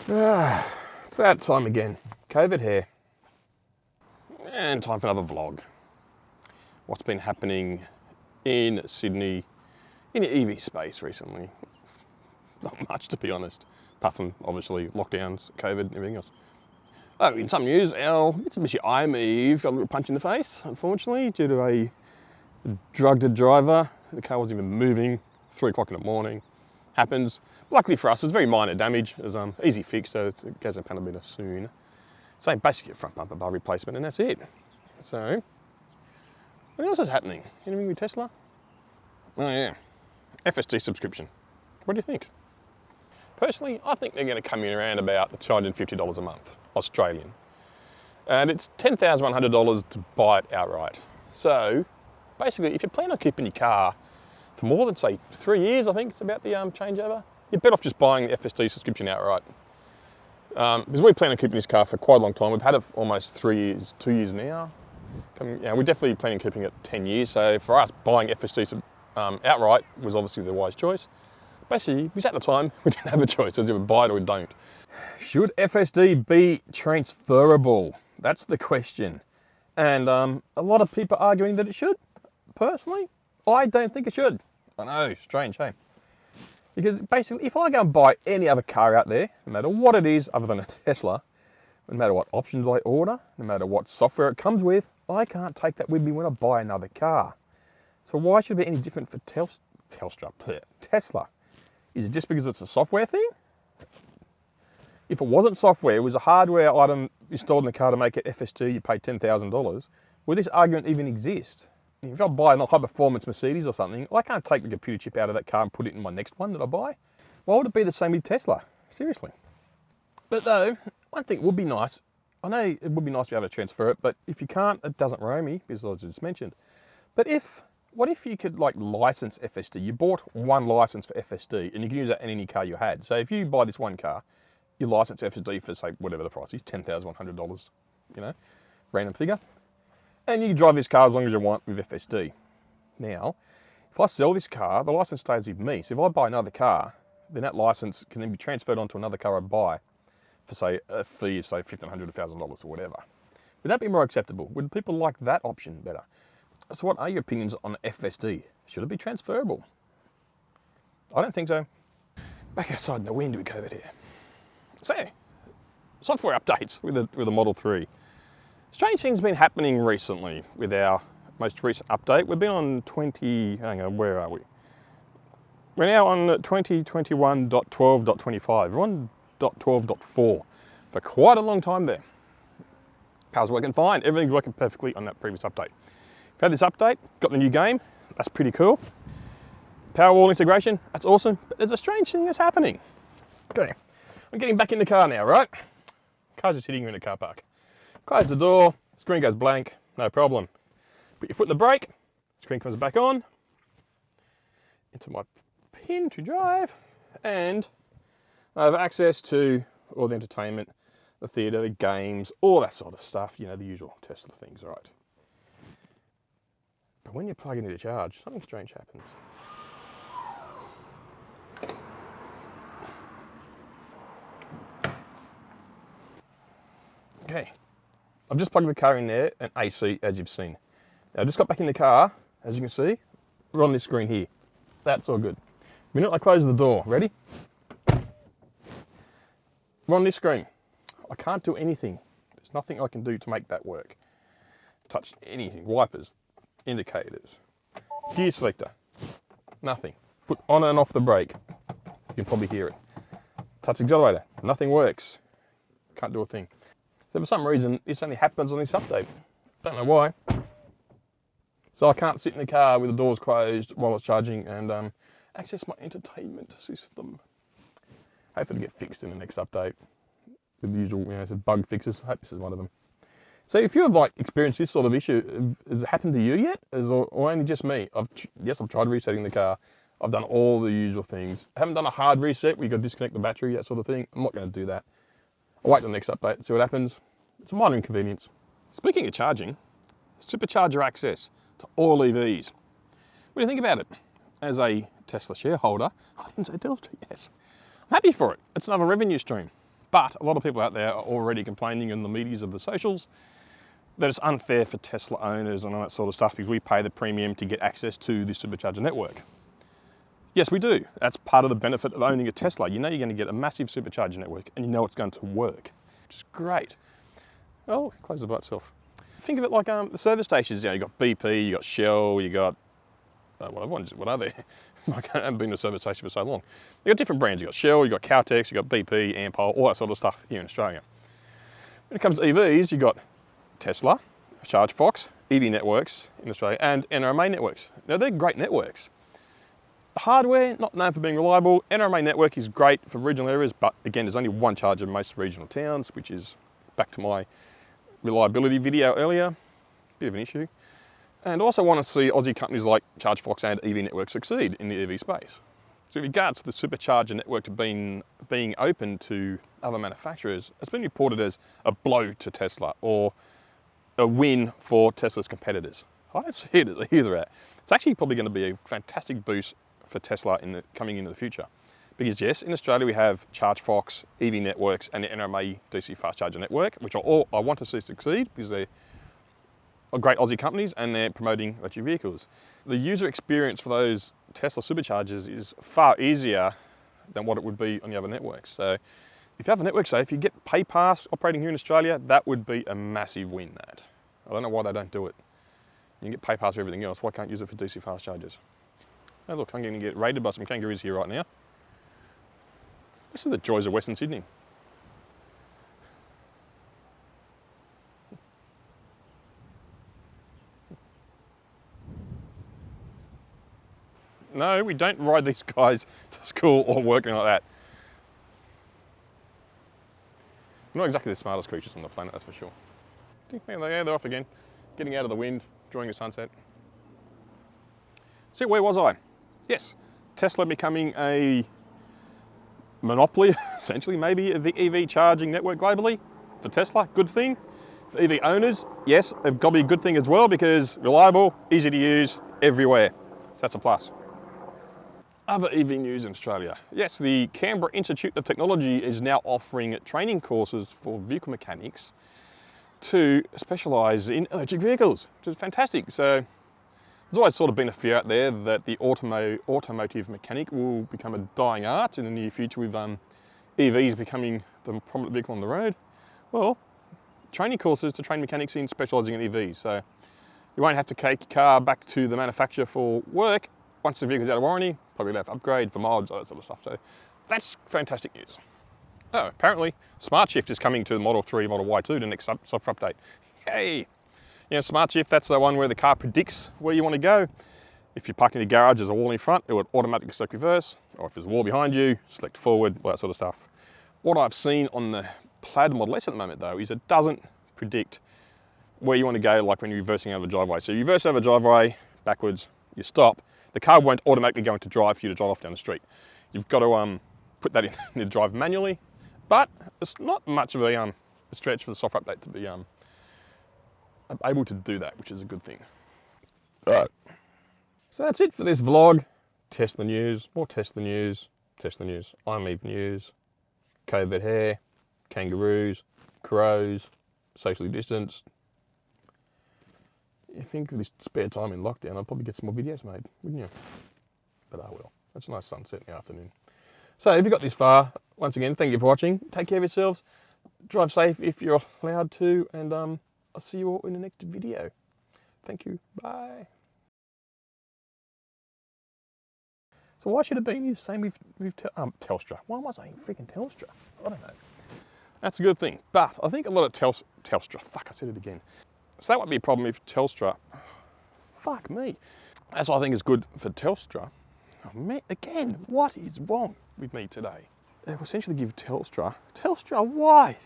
It's that time again. COVID here. And time for another vlog. What's been happening in Sydney in the EV space recently? Not much, to be honest, apart from obviously lockdowns, COVID and everything else. Oh, in some news, our Mitsubishi i-MiEV got a little punch in the face, unfortunately, due to a drugged driver. The car wasn't even moving, 3 o'clock in the morning. Happens. Luckily for us, it's very minor damage. It was easy fix, so it goes in Panamita soon. So basically a front bumper bar replacement, and that's it. So, what else is happening? Anything with Tesla? Oh yeah, FSD subscription. What do you think? Personally, I think they're going to come in around about the $250 a month, Australian. And it's $10,100 to buy it outright. So, basically, if you plan on keeping your car for more than, say, 3 years, I think it's about the changeover, you're better off just buying the FSD subscription outright. Because we plan on keeping this car for quite a long time. We've had it for almost 3 years, 2 years now. We're definitely planning on keeping it 10 years. So for us, buying FSD outright was obviously the wise choice. Basically, because at the time, we didn't have a choice. It was either buy it or we don't. Should FSD be transferable? That's the question. And a lot of people are arguing that it should. Personally, I don't think it should. I know, strange, hey? Because basically, if I go and buy any other car out there, no matter what it is other than a Tesla, no matter what options I order, no matter what software it comes with, I can't take that with me when I buy another car. So why should it be any different for Tesla? Is it just because it's a software thing? If it wasn't software, it was a hardware item installed in the car to make it FSD, you pay $10,000, would this argument even exist? If I buy a high-performance Mercedes or something, I can't take the computer chip out of that car and put it in my next one that I buy. Why would it be the same with Tesla? Seriously. But though, one thing would be nice, I know it would be nice to be able to transfer it, but if you can't, it doesn't worry me, because I just mentioned. But what if you could license FSD? You bought one license for FSD and you can use that in any car you had. So if you buy this one car, you license FSD for, say, whatever the price is, $10,100, random figure. And you can drive this car as long as you want with FSD. Now, if I sell this car, the license stays with me. So if I buy another car, then that license can then be transferred onto another car I buy for, say, a fee of, say, $1,500 to $1,000 or whatever. Would that be more acceptable? Would people like that option better? So what are your opinions on FSD? Should it be transferable? I don't think so. Back outside in the wind with COVID here. So, software updates with the Model 3. Strange things have been happening recently with our most recent update. We've been on where are we? We're now on 2021.12.25. We're on .12.4 for quite a long time there. Car's working fine. Everything's working perfectly on that previous update. We've had this update, got the new game. That's pretty cool. Powerwall integration, that's awesome. But there's a strange thing that's happening. Okay, I'm getting back in the car now, right? Car's just hitting you in the car park. Close the door, screen goes blank, no problem. Put your foot in the brake, screen comes back on, into my pin to drive, and I have access to all the entertainment, the theatre, the games, all that sort of stuff, the usual Tesla things, right? But when you plug into the charge, something strange happens. Okay. I've just plugged the car in there and AC, as you've seen. Now, I just got back in the car, as you can see, we're on this screen here. That's all good. The minute I close the door, ready? We're on this screen. I can't do anything. There's nothing I can do to make that work. Touch anything, wipers, indicators, gear selector, nothing. Put on and off the brake, you can probably hear it. Touch accelerator, nothing works. Can't do a thing. So for some reason, this only happens on this update. Don't know why. So I can't sit in the car with the doors closed while it's charging and access my entertainment system. Hopefully it'll get fixed in the next update. With the usual, bug fixes. I hope this is one of them. So if you've experienced this sort of issue, has it happened to you yet? Or only just me? Yes, I've tried resetting the car. I've done all the usual things. I haven't done a hard reset where you've got to disconnect the battery, that sort of thing. I'm not going to do that. I'll wait till the next update and see what happens. It's a minor inconvenience. Speaking of charging, Supercharger access to all EVs. What do you think about it? As a Tesla shareholder, I didn't say Telstra, yes. I'm happy for it. It's another revenue stream. But a lot of people out there are already complaining in the medias of the socials that it's unfair for Tesla owners and all that sort of stuff because we pay the premium to get access to the Supercharger network. Yes, we do. That's part of the benefit of owning a Tesla. You know you're going to get a massive Supercharger network and you know it's going to work, which is great. Oh, it closes by itself. Think of it like the service stations. You know, you got BP, you got Shell, you got what are they? I haven't been to a service station for so long. You got different brands. You got Shell, you got Caltex, you got BP, Ampol, all that sort of stuff here in Australia. When it comes to EVs, you got Tesla, ChargeFox, EV networks in Australia, and NRMA networks. Now they're great networks. The hardware, not known for being reliable. NRMA network is great for regional areas, but again, there's only one charger in most regional towns, which is back to my reliability video earlier. Bit of an issue. And also want to see Aussie companies like ChargeFox and EV Network succeed in the EV space. So in regards to the Supercharger network being open to other manufacturers, it's been reported as a blow to Tesla or a win for Tesla's competitors. I don't see it as either. It's actually probably going to be a fantastic boost for Tesla coming into the future. Because yes, in Australia we have ChargeFox, EV Networks and the NRMA DC Fast Charger Network, which I want to see succeed because they're great Aussie companies and they're promoting electric vehicles. The user experience for those Tesla superchargers is far easier than what it would be on the other networks. So if you have a network, say if you get PayPass operating here in Australia, that would be a massive win. That I don't know why they don't do it. You can get PayPass for everything else. Why can't you use it for DC fast chargers? Oh look, I'm going to get raided by some kangaroos here right now. This is the joys of Western Sydney. No, we don't ride these guys to school or working like that. We're not exactly the smartest creatures on the planet, that's for sure. Yeah, they're off again, getting out of the wind, enjoying the sunset. So where was I? Yes, Tesla becoming a monopoly, essentially, maybe, of the EV charging network globally. For Tesla, good thing. For EV owners, yes, it's got to be a good thing as well because reliable, easy to use, everywhere. So that's a plus. Other EV news in Australia. Yes, the Canberra Institute of Technology is now offering training courses for vehicle mechanics to specialise in electric vehicles, which is fantastic. So there's always sort of been a fear out there that the automotive mechanic will become a dying art in the near future with EVs becoming the prominent vehicle on the road. Well, training courses to train mechanics in specialising in EVs. So you won't have to take your car back to the manufacturer for work. Once the vehicle's out of warranty, probably have to upgrade for mileage, all that sort of stuff. So that's fantastic news. Oh, apparently Smart Shift is coming to the Model 3, Model Y2, the next software update. Yay! You know, Smart Shift, that's the one where the car predicts where you want to go. If you park in your garage, there's a wall in front, it would automatically select reverse. Or if there's a wall behind you, select forward, all that sort of stuff. What I've seen on the Plaid Model S at the moment though, is it doesn't predict where you want to go, like when you're reversing out of a driveway. So you reverse out of a driveway, backwards, you stop, the car won't automatically go into drive for you to drive off down the street. You've got to put that in the drive manually, but it's not much of a stretch for the software update to be able to do that, which is a good thing. Right. So that's it for this vlog. Tesla news, more Tesla news, Tesla news, iMove news, COVID hair, kangaroos, crows, socially distanced. You think of this spare time in lockdown, I'd probably get some more videos made, wouldn't you? But I will. That's a nice sunset in the afternoon. So if you got this far, once again, thank you for watching. Take care of yourselves. Drive safe if you're allowed to, and I'll see you all in the next video. Thank you. Bye. So why should it be the same with Telstra? Why am I saying freaking Telstra? I don't know. That's a good thing. But I think a lot of Telstra, fuck, I said it again. So that might be a problem if Telstra, fuck me. That's what I think is good for Telstra. Oh man, again, what is wrong with me today? They will essentially give Telstra, why?